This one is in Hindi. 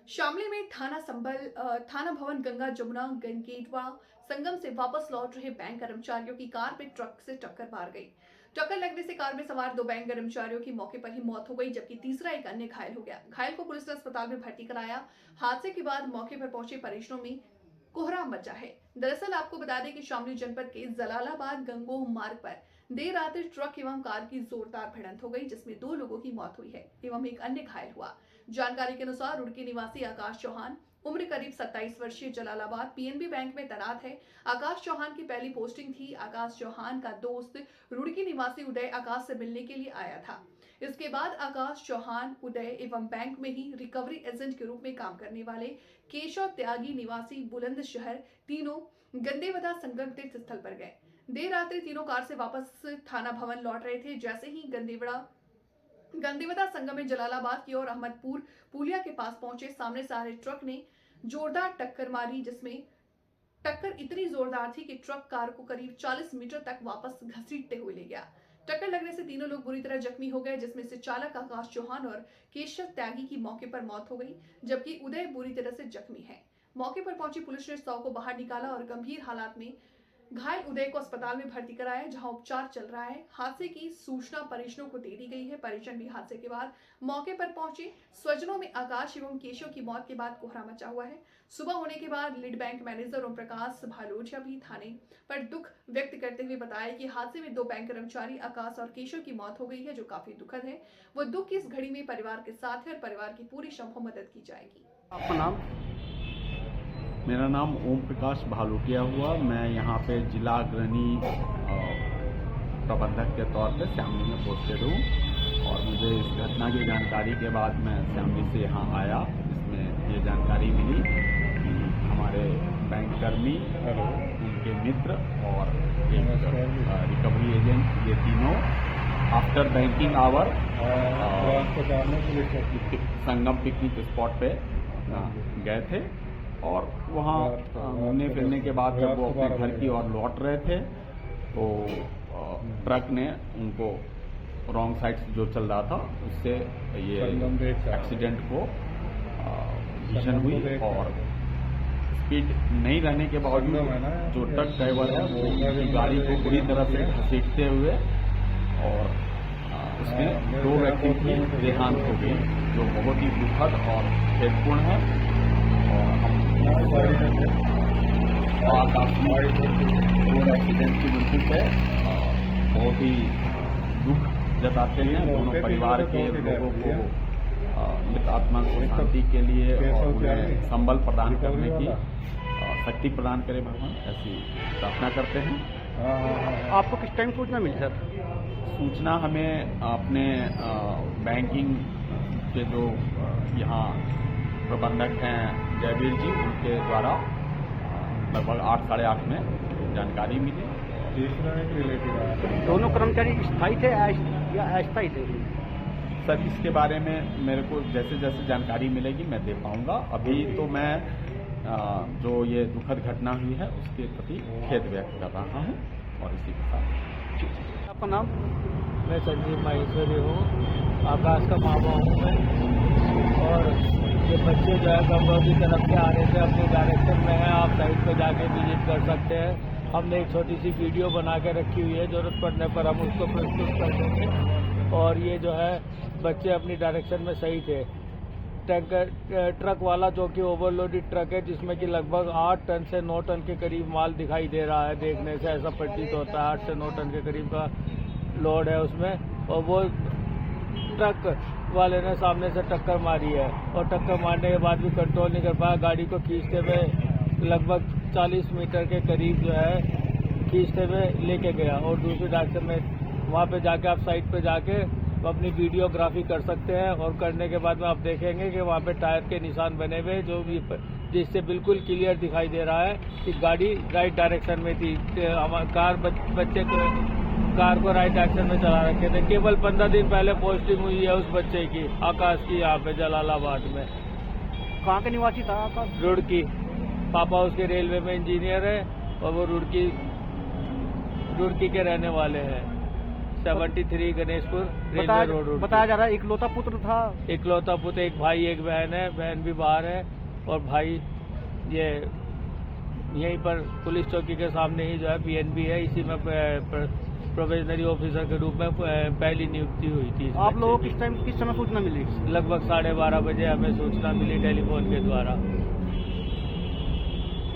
शामली में थाना भवन गंगा जमुना गंगेटवा संगम से वापस लौट रहे बैंक कर्मचारियों की कार में ट्रक से टक्कर मार गई। टक्कर लगने से कार में सवार 2 बैंक कर्मचारियों की मौके पर ही मौत हो गई, जबकि तीसरा एक अन्य घायल हो गया। घायल को पुलिस ने अस्पताल में भर्ती कराया। हादसे के बाद मौके पर पहुंचे परिजनों में कोहराम मचा है। दरअसल आपको बता दें कि शामली जनपद के जलालाबाद गंगोह मार्ग पर देर रात ट्रक एवं कार की जोरदार भिड़ंत हो गई, जिसमें 2 लोगों की मौत हुई है एवं एक अन्य घायल हुआ। जानकारी के अनुसार रुड़की निवासी आकाश चौहान उम्र करीब 27 वर्षीय जलालाबाद पीएनबी बैंक में तैनात है। आकाश चौहान की पहली पोस्टिंग थी। आकाश चौहान का दोस्त रुड़की निवासी उदय आकाश से मिलने के लिए आया था। इसके बाद आकाश चौहान उदय एवं बैंक में ही रिकवरी एजेंट के रूप में काम करने वाले केशव त्यागी निवासी बुलंदशहर तीनों गंदेवदा संगम तीर्थ स्थल पर गए। देर रात्रि तीनों कार से वापस थाना भवन लौट रहे थे। जैसे ही गंदेवदा संगम में जलालाबाद की ओर अहमदपुर पुलिया के पास पहुंचे, सामने से आ रहे ट्रक ने जोरदार टक्कर मारी, जिसमें टक्कर इतनी जोरदार थी कि ट्रक कार को करीब 40 मीटर तक वापस घसीटते हुए ले गया। टक्कर लगने से तीनों लोग बुरी तरह जख्मी हो गए, जिसमें से चालक आकाश चौहान और केशव त्यागी की मौके पर मौत हो गई, जबकि उदय बुरी तरह से जख्मी है। मौके पर पहुंची पुलिस ने 100 को बाहर निकाला और गंभीर हालात में घायल उदय को अस्पताल में भर्ती कराया, जहां उपचार चल रहा है। हादसे की सूचना परिजनों को दे दी गई है। परिजन भी हादसे के बाद मौके पर पहुंचे। स्वजनों में आकाश एवं केशव की मौत के बाद कोहरा मचा हुआ है। सुबह होने के बाद lead bank manager Om Prakash Bhalotia भी थाने पर दुख व्यक्त करते हुए बताया कि हादसे में 2 बैंक कर्मचारी आकाश और केशव की मौत हो गई है, जो काफी दुखद है। वो दुख की इस घड़ी में परिवार के साथ है और परिवार की पूरी संभव मदद की जाएगी। आपका नाम? मेरा नाम ओम प्रकाश भालोटिया हुआ। मैं यहाँ पे जिला अग्रणी प्रबंधक के तौर पे शामली में पोस्टेड हूँ और मुझे इस घटना की जानकारी के बाद मैं शामली से यहाँ आया। इसमें ये जानकारी मिली कि हमारे बैंक कर्मी, उनके मित्र और एक रिकवरी एजेंट, ये तीनों after banking hour Sangam picnic spot पे गए थे और वहाँ घूमने फिरने के बाद जब वो अपने घर की ओर लौट रहे थे तो ट्रक ने उनको रॉन्ग साइड से जो चल रहा था उससे ये एक्सीडेंट को भीषण हुई और स्पीड नहीं रहने के बावजूद जो ट्रक ड्राइवर है वो गाड़ी को पूरी तरह से घसीटते हुए और उसमें 2 व्यक्ति की देहांत हो गई, जो बहुत ही दुखद और खेदपूर्ण है। और एक्सीडेंट की मृत्यु पे बहुत ही दुख जताते हैं। दोनों परिवार के लोगों को मृत आत्मा को शांति के लिए और उन्हें संबल प्रदान करने की शक्ति प्रदान करे भगवान, ऐसी प्रार्थना करते हैं। आपको किस टाइम सूचना मिली सर? सूचना हमें अपने बैंकिंग के जो यहाँ प्रबंधक हैं जयवीर जी, उनके द्वारा लगभग 8 साढ़े 8 में जानकारी मिली। दोनों कर्मचारी स्थायी थे या अस्थायी थे? सर, इसके बारे में मेरे को जैसे जैसे जानकारी मिलेगी मैं दे पाऊंगा। अभी तो मैं जो ये दुखद घटना हुई है उसके प्रति खेद व्यक्त कर रहा हूँ और इसी के साथ। आपका नाम? मैं संजीव माहेश्वरी हूँ, आकाश का माँ बाप हूँ मैं। और ये बच्चे जो है गंगोह की तरफ से आ रहे थे, अपने डायरेक्शन में है, आप साइड पे जाके विजिट कर सकते हैं। हमने एक छोटी सी वीडियो बना के रखी हुई है, जरूरत पड़ने पर हम उसको प्रस्तुत कर देंगे। और ये जो है बच्चे अपनी डायरेक्शन में सही थे। ट्रक वाला जो कि ओवरलोडेड ट्रक है, जिसमें कि लगभग 8 टन से 9 टन के करीब माल दिखाई दे रहा है, देखने से ऐसा प्रतीत होता है 8 से 9 टन के करीब का लोड है उसमें। और वो ट्रक वाले ने सामने से टक्कर मारी है और टक्कर मारने के बाद भी कंट्रोल नहीं कर पाया, गाड़ी को खींचते हुए लगभग 40 मीटर के करीब जो है खींचते हुए लेके गया। और दूसरी डायरेक्शन में वहाँ पे जाके आप साइड पे जाके अपनी वीडियोग्राफी कर सकते हैं। और करने के बाद में आप देखेंगे कि वहाँ पे टायर के निशान बने हुए, जो भी जिससे बिल्कुल क्लियर दिखाई दे रहा है कि गाड़ी राइट डायरेक्शन में थी। बच्चे को कार को राइट डायरेक्शन में चला रखे थे। केवल 15 दिन पहले पोस्टिंग हुई है उस बच्चे की, आकाश की, यहाँ पे जलालाबाद में। कहाँ के निवासी था आकाश? रुड़की। पापा उसके रेलवे में इंजीनियर है और वो रुड़की के रहने वाले हैं। 73 गणेशपुर रेलवे रोड रोड। बताया जा रहा है इकलौता पुत्र था। इकलौता पुत्र, एक भाई एक बहन है, बहन भी बाहर है और भाई ये यहीं पर पुलिस चौकी के सामने ही जो है पीएनबी है, इसी में प्रोबेशनरी ऑफिसर के रूप में पहली नियुक्ति हुई थी। आप लोगों को किस समय सूचना मिली? लगभग 12:30 बजे हमें सूचना मिली टेलीफोन के द्वारा।